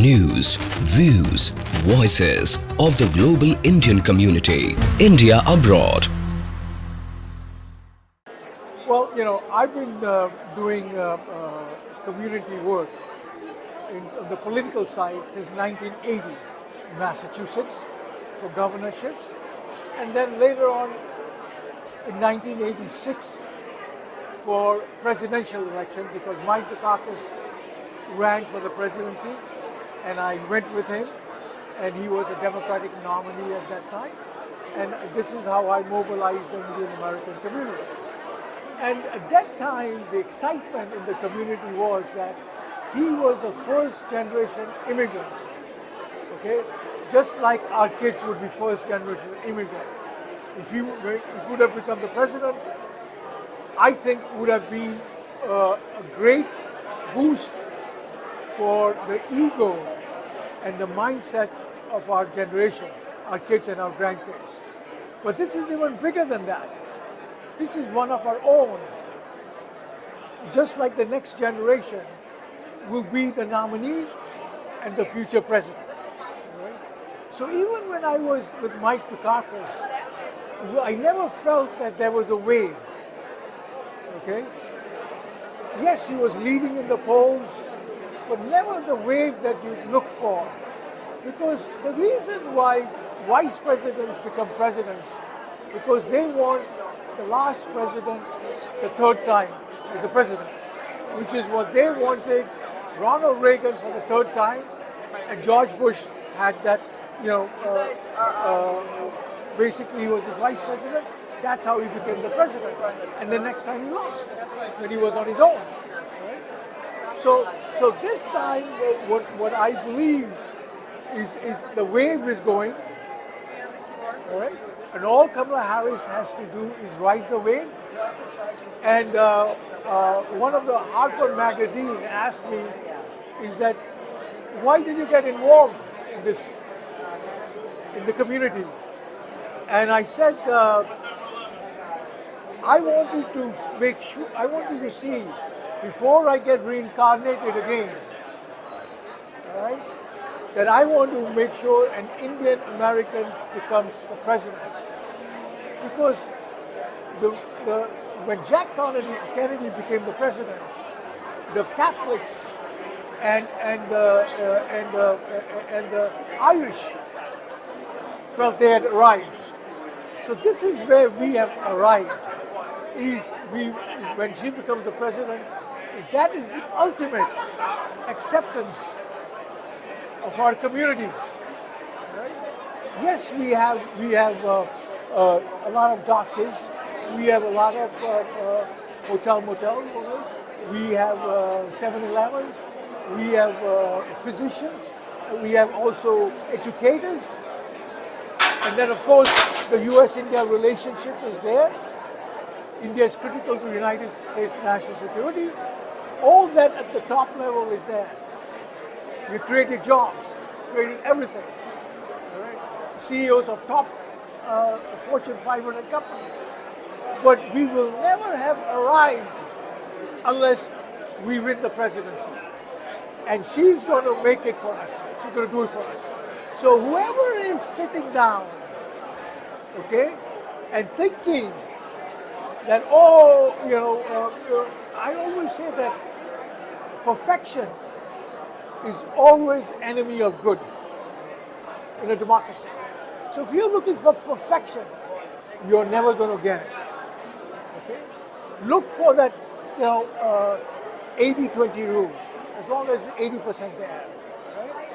News, views, voices of the global Indian community. India abroad. Well, I've been doing community work on the political side since 1980 in Massachusetts for governorships. And then later on in 1986 for presidential elections because Mike Dukakis ran for the presidency and I went with him and he was a Democratic nominee at that time. And this is how I mobilized the Indian American community. And at that time, the excitement in the community was that he was a first generation immigrant. Okay? Just like our kids would be first generation immigrant. If he would have become the president, I think would have been a great boost for the ego and the mindset of our generation, our kids and our grandkids. But this is even bigger than that. This is one of our own. Just like the next generation will be the nominee and the future president. Right? So even when I was with Mike Dukakis, I never felt that there was a wave. Okay? Yes, he was leading in the polls, but never the wave that you look for. Because the reason why vice presidents become presidents, because they want the last president the third time as a president, which is what they wanted Ronald Reagan for the third time, and George Bush had that, basically he was his vice president. That's how he became the president. And the next time he lost, when he was on his own. Right? So this time, what I believe is the wave is going, all right? And all Kamala Harris has to do is ride the wave. And one of the Harper magazine asked me, is that, why did you get involved in this, in the community? And I said, I wanted to make sure, I wanted to see, before I get reincarnated again, all right, that I want to make sure an Indian American becomes the president. Because when Jack Kennedy became the president, the Catholics and the Irish felt they had arrived. So this is where we have arrived. When she becomes the president, that is the ultimate acceptance of our community. Right? Yes, we have a lot of doctors. We have a lot of motel owners. We have 7-Elevens. We have physicians. We have also educators. And then, of course, the U.S.-India relationship is there. India is critical to the United States national security. All that at the top level is there. We created jobs, creating everything. All right? CEOs of top Fortune 500 companies. But we will never have arrived unless we win the presidency. And she's going to make it for us. She's going to do it for us. So whoever is sitting down, okay, and thinking that, I always say that perfection is always enemy of good in a democracy. So if you're looking for perfection, you're never going to get it. Okay? Look for that, 80-20 rule, as long as 80% there. Right?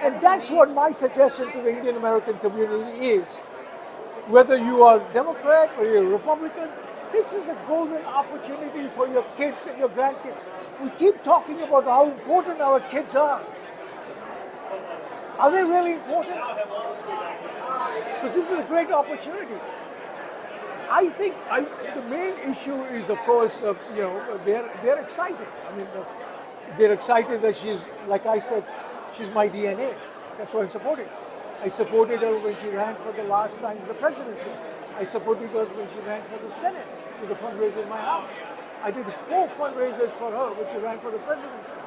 And that's what my suggestion to the Indian American community is. Whether you are Democrat or you're Republican, this is a golden opportunity for your kids and your grandkids. We keep talking about how important our kids are. Are they really important? Because this is a great opportunity. I think the main issue is, of course, they're excited. I mean, they're excited that she's, like I said, she's my DNA. That's what I'm supporting. I supported her when she ran for the last time in the presidency. I supported her when she ran for the Senate with a fundraiser in my house. I did 4 fundraisers for her when she ran for the presidency.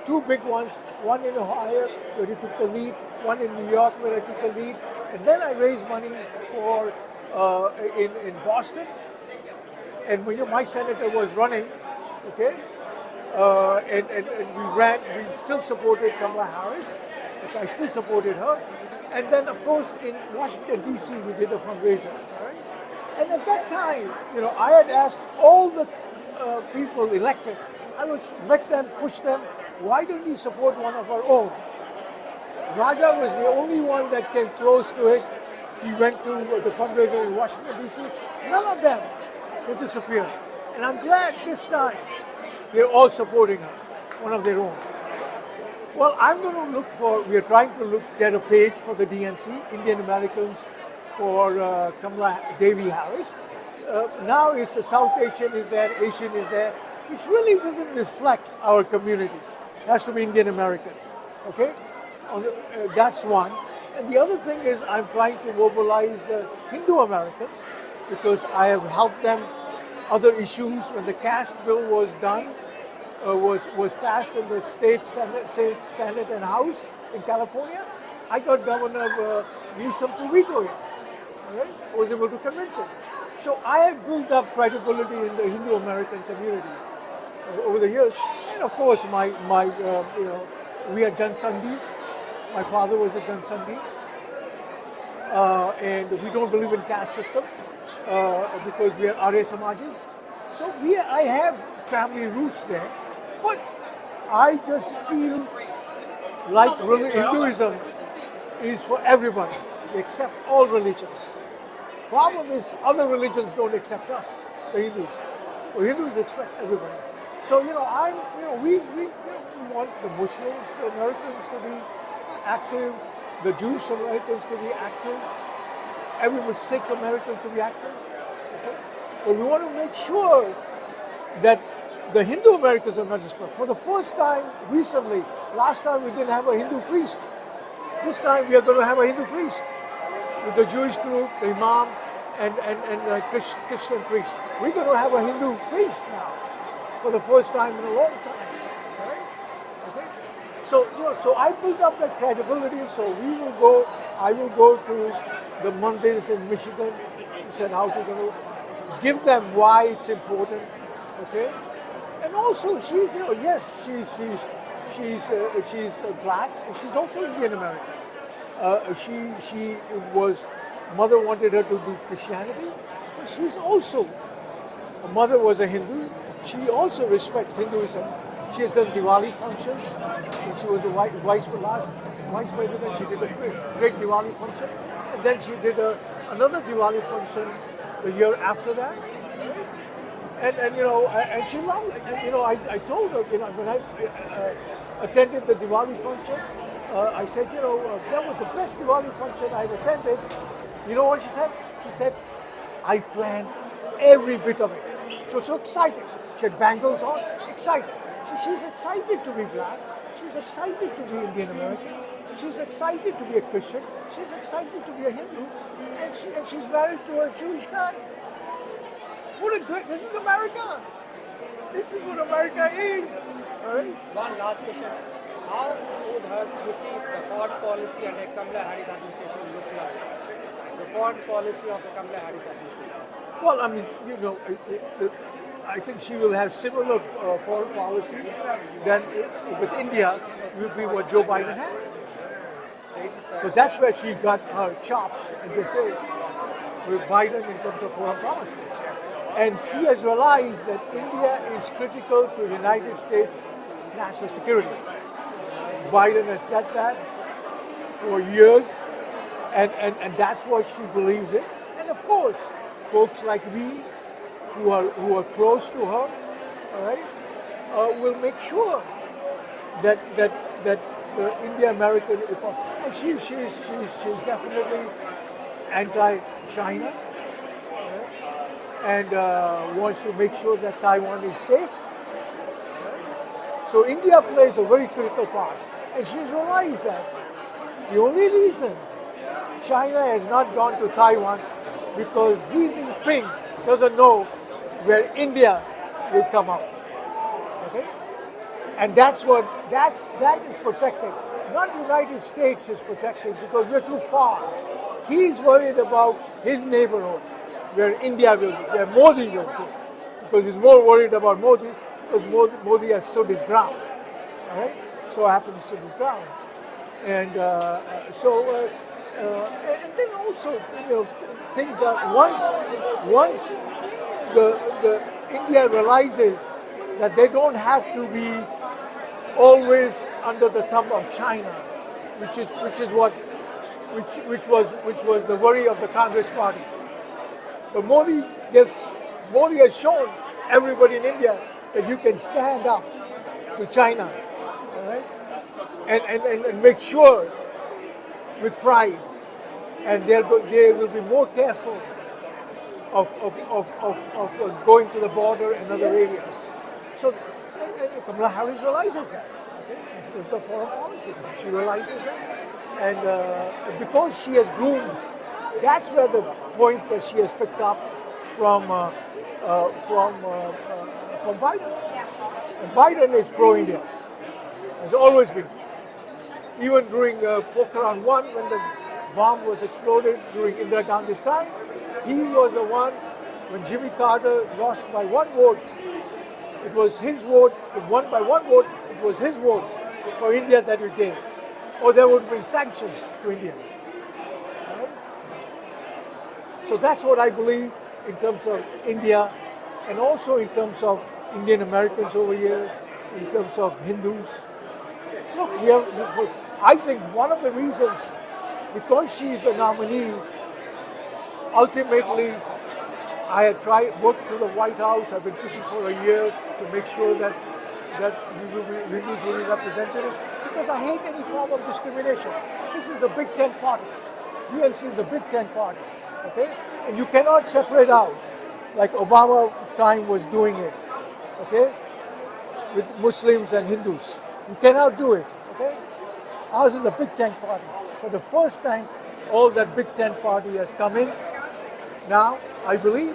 two big ones, one in Ohio where he took the lead, one in New York where I took the lead, and then I raised money for in Boston, and my senator was running, okay, and we still supported Kamala Harris, I still supported her, and then of course in Washington D.C. we did a fundraiser, all right? And at that time, I had asked all the people elected, met them, pushed them, why don't we support one of our own? Raja was the only one that came close to it. He went to the fundraiser in Washington, D.C. None of them, they disappeared. And I'm glad this time they're all supporting her, one of their own. Well, I'm going to we're trying to get a page for the DNC, Indian Americans for Kamala Devi Harris. Now it's the South Asian is there, Asian is there, which really doesn't reflect our community. It has to be Indian American, okay? That's one. And the other thing is I'm trying to mobilize Hindu Americans because I have helped them other issues when the caste bill was done, was passed in the state Senate and House in California. I got Governor Newsom to veto it. All right? I was able to convince him. So I have built up credibility in the Hindu American community over the years. And of course, we are Jansandhis. My father was a Jansandhi. And we don't believe in caste system because we are Arya Samajis. So I have family roots there. But I just feel like Hinduism is for everybody. They accept all religions. Problem is, other religions don't accept us, the Hindus. The Hindus accept everybody. So we want the Muslims, Americans to be active, the Jewish Americans to be active, everyone Sikh Americans to be active. Okay? But we want to make sure that the Hindu Americans are not discouraged. For the first time recently, last time we didn't have a Hindu priest. This time we are going to have a Hindu priest with the Jewish group, the Imam, and Christian priest. We're going to have a Hindu priest now for the first time in a long time. Right? Okay? So I built up that credibility. So I will go to the mandirs in Michigan and said how to give them why it's important. Okay? And also she's black and she's also Indian American. Mother wanted her to do Christianity, but she's also, her mother was a Hindu. She also respects Hinduism. She has done Diwali functions. When she was the vice president, she did a great Diwali function. And then she did another Diwali function the year after that. And she loved it. And I told her, when I attended the Diwali function, I said, that was the best Diwali function I've attended. You know what she said? She said, I planned every bit of it. She was so excited. She had bangles on, excited. So she's excited to be black. She's excited to be Indian American. She's excited to be a Christian. She's excited to be a Hindu. And she's married to a Jewish guy. This is America. This is what America is. All right? One last question. How would you see the foreign policy under Kamala Harris administration look like? The foreign policy of the Kamala Harris administration? Well, I mean, I think she will have similar foreign policy than with India will be what Joe Biden had. Because that's where she got her chops, as they say, with Biden in terms of foreign policy. And she has realized that India is critical to the United States national security. Biden has said that for years, and that's what she believes in. And of course, folks like me, who are close to her, all right, will make sure that the Indian American, and she's definitely anti-China, and wants to make sure that Taiwan is safe. So India plays a very critical part, and she's realized that the only reason China has not gone to Taiwan because Xi Jinping doesn't know where India will come up. Okay? And that is protected. Not United States is protected because we're too far. He's worried about his neighborhood, where India will be, where Modi will be, because he's more worried about Modi because Modi has stood his ground. All right, so happens to his ground, and and then also things are once the India realizes that they don't have to be always under the thumb of China, which was the worry of the Congress Party. But Modi has shown everybody in India that you can stand up to China, all right, and make sure with pride, and they will be more careful of going to the border and other areas. So Kamala Harris realizes that. Okay? It's the foreign policy. She realizes that, and because she has groomed, that's where the point that she has picked up from Biden. And Biden is pro-India, has always been. Even during Pokhran 1, when the bomb was exploded during Indira Gandhi's time, he was the one, when Jimmy Carter lost by one vote, it was his vote, it won by one vote, it was his vote for India that we gave. Or there would have been sanctions to India. Right? So that's what I believe in terms of India, and also in terms of Indian Americans over here, in terms of Hindus. Look, I think one of the reasons, because she is the nominee, ultimately I had worked to the White House. I've been pushing for a year to make sure that Hindus will be represented, because I hate any form of discrimination. This is a Big Ten party. DNC is a Big Ten party, okay? And you cannot separate out, like Obama's time was doing it, okay? With Muslims and Hindus. You cannot do it, okay? Ours is a Big Ten party. For the first time, all that Big Ten party has come in now, I believe.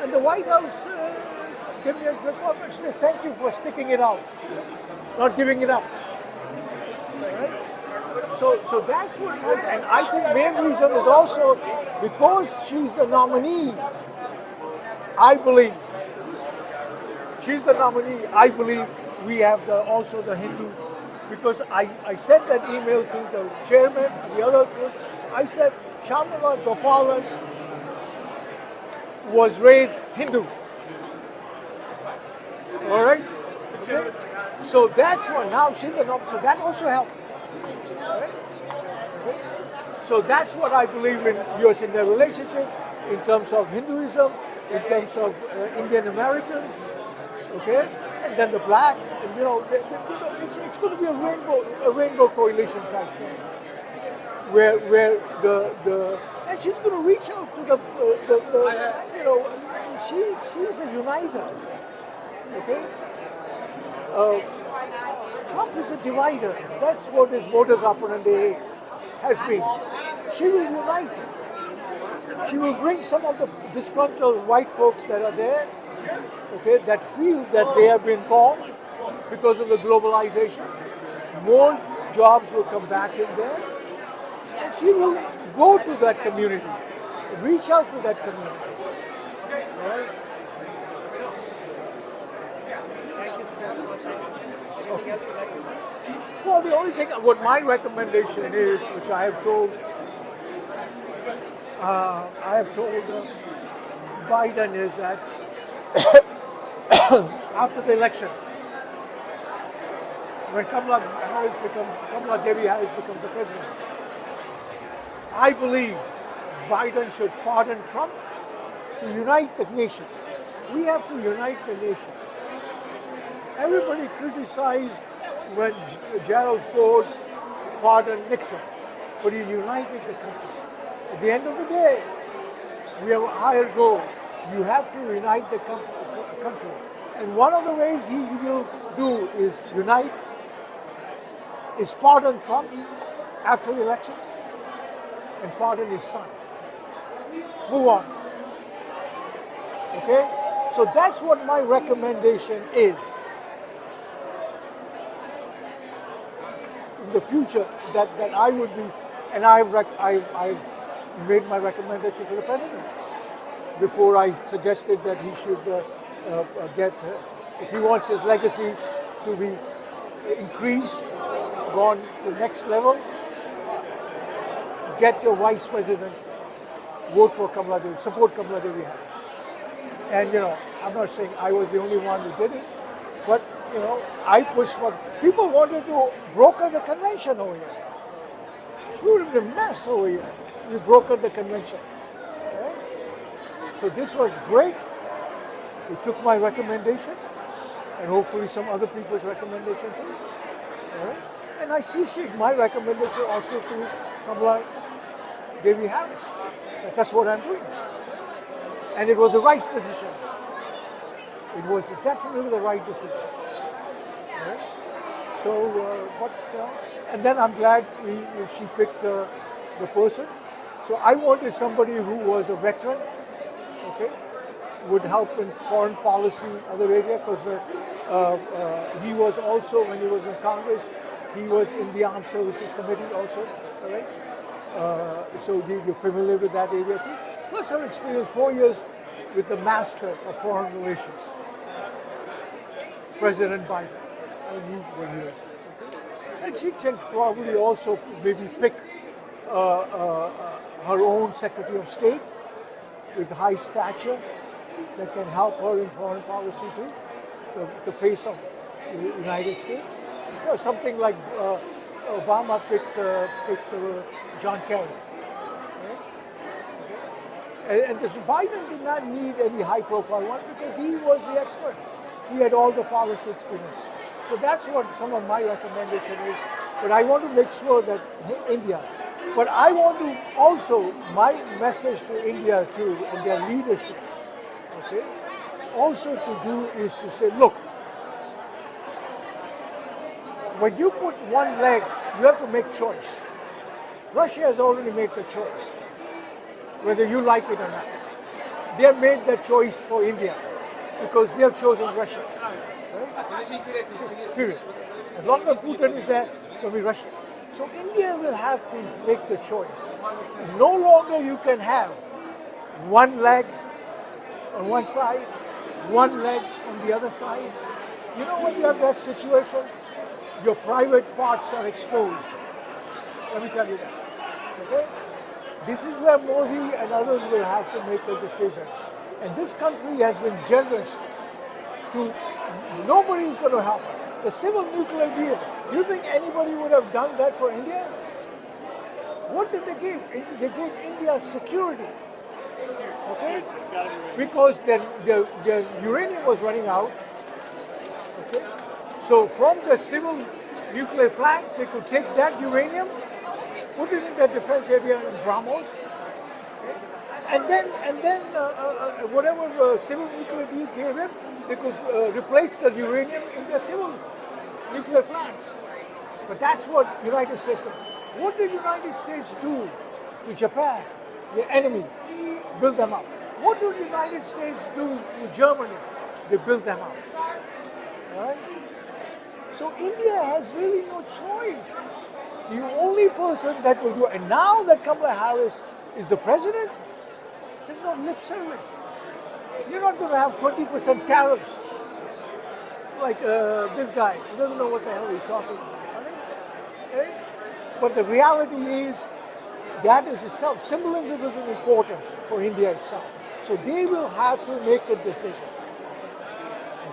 And the White House gave me a report which says, thank you for sticking it out, not giving it up. Right? So that's what it is. And I think the main reason is also because she's the nominee, I believe. She's the nominee, I believe we have also the Hindu. Because I sent that email to the chairman and the other group. I said, Shamala Gopalan was raised Hindu. All right? Okay. So that's what, now she's the nominee. So that also helped. All right? Okay. So that's what I believe in US-India relationship, in terms of Hinduism, in terms of Indian Americans, okay? And then the blacks, and it's going to be a rainbow coalition type thing, where and she's going to reach out to she's a uniter, okay? Trump is a divider. That's what his modus operandi has been. She will unite. She will bring some of the disgruntled white folks that are there, okay, that feel that they have been bombed because of the globalization. More jobs will come back in there. And she will go to that community, reach out to that community. Right? Okay. Well, the only thing, what my recommendation is, which I have told Biden, is that after the election, when Kamala Devi Harris becomes the president, I believe Biden should pardon Trump to unite the nation. We have to unite the nations. Everybody criticized when Gerald Ford pardoned Nixon, but he united the country. At the end of the day, we have a higher goal. You have to unite the country. And one of the ways he will do is unite, is pardon Trump after the election, and pardon his son. Move on. Okay? So that's what my recommendation is. in the future that I would be, and I've made my recommendation to the president before I suggested that he should get, if he wants his legacy to be increased, gone to the next level, get your vice president, vote for Kamala Devi, support Kamala Devi Harris. And I'm not saying I was the only one who did it, but I pushed for. People wanted to broker the convention over here. We would have been a mess over here. We brokered the convention. Right? So this was great. We took my recommendation, and hopefully some other people's recommendation too. Right? And I CC'd my recommendation also to Kamala Devi Harris. That's just what I'm doing. And it was the right decision. It was definitely the right decision. Right? So, and then I'm glad she picked the person. So I wanted somebody who was a veteran, okay, would help in foreign policy, other area, because he was also, when he was in Congress, he was in the Armed Services Committee also, all right? So you're familiar with that area too. Plus her experience, 4 years with the Master of Foreign Relations, President Biden. And she can probably also maybe pick her own Secretary of State with high stature that can help her in foreign policy too, so the face of the United States. Something like Obama picked John Kerry. Right? And this Biden did not need any high-profile one because he was the expert. He had all the policy experience. So that's what some of my recommendation is. But I want to make sure that India, but I want to also, my message to India too, and their leadership, okay, also to do is to say, look, when you put one leg, you have to make choice. Russia has already made the choice, whether you like it or not. They have made that choice for India because they have chosen Russia. Right? Period. As long as Putin is there, it's going to be Russia. So India will have to make the choice. It's no longer you can have one leg on one side, one leg on the other side. You know when you have that situation, your private parts are exposed. Let me tell you that. Okay? This is where Modi and others will have to make a decision. And this country has been generous to, nobody is going to help. The civil nuclear deal, you think anybody would have done that for India? What did they give? They gave India security. Okay? Because their uranium was running out. Okay? So from the civil nuclear plants, they could take that uranium, put it in their defense area in BrahMos, okay? and then whatever civil nuclear deal gave them, they could replace the uranium in their civil nuclear plants. But that's what United States did. What did United States do to Japan, the enemy? Build them up. What did the United States do to Germany? They built them up. All right? So India has really no choice. The only person that will do it, and now that Kamala Harris is the president, there's no lip service. You're not going to have 20% tariffs like this guy. He doesn't know what the hell he's talking about. Right? But the reality is that is itself, symbolism is important for India itself. So they will have to make a decision.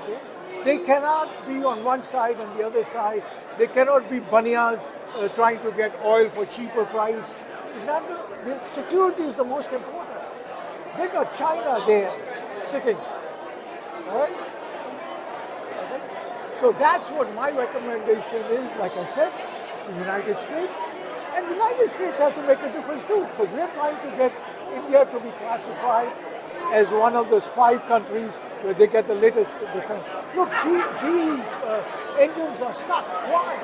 Okay? They cannot be on one side and the other side. They cannot be banias trying to get oil for cheaper price. It's not the security is the most important. They got China there sitting. All right? Okay? So that's what my recommendation is, like I said, to the United States. And the United States have to make a difference too, because we're trying to get India to be classified as one of those 5 countries where they get the latest defense. Look, GE engines are stuck. Why?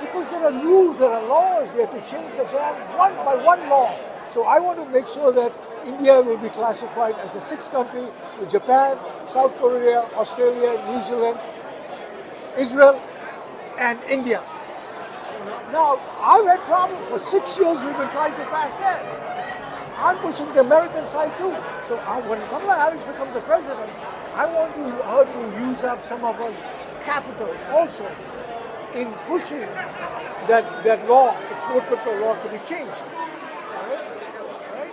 Because there are rules, there are laws. They have to change the brand one by one law. So I want to make sure that India will be classified as a 6th country with Japan, South Korea, Australia, New Zealand, Israel, and India. Now, I've had problems. For 6 years we've been trying to pass that. I'm pushing the American side too. So when Kamala Harris becomes the president, I want her to use up some of her capital also in pushing that law, export control law, to be changed. Right?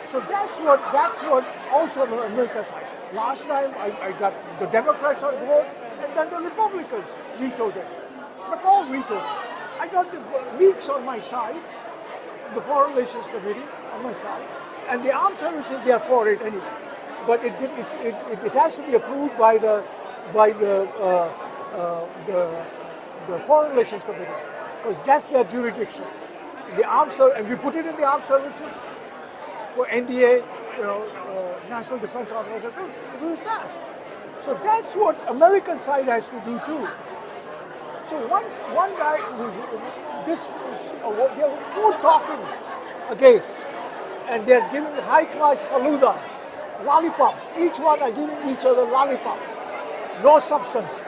So that's what also on America's side. Last time I got the Democrats on board and then the Republicans vetoed it. But all vetoed it. I got the leaks on my side, the Foreign Relations Committee on my side, and the armed services, they are for it anyway. But it has to be approved by the Foreign Relations Committee, because that's their jurisdiction. And we put it in the armed services for NDA, National Defense Authorization. It will be passed. So that's what American side has to do too. So one guy, they're all talking against, and they're giving high-class faluda, lollipops. Each one are giving each other lollipops. No substance.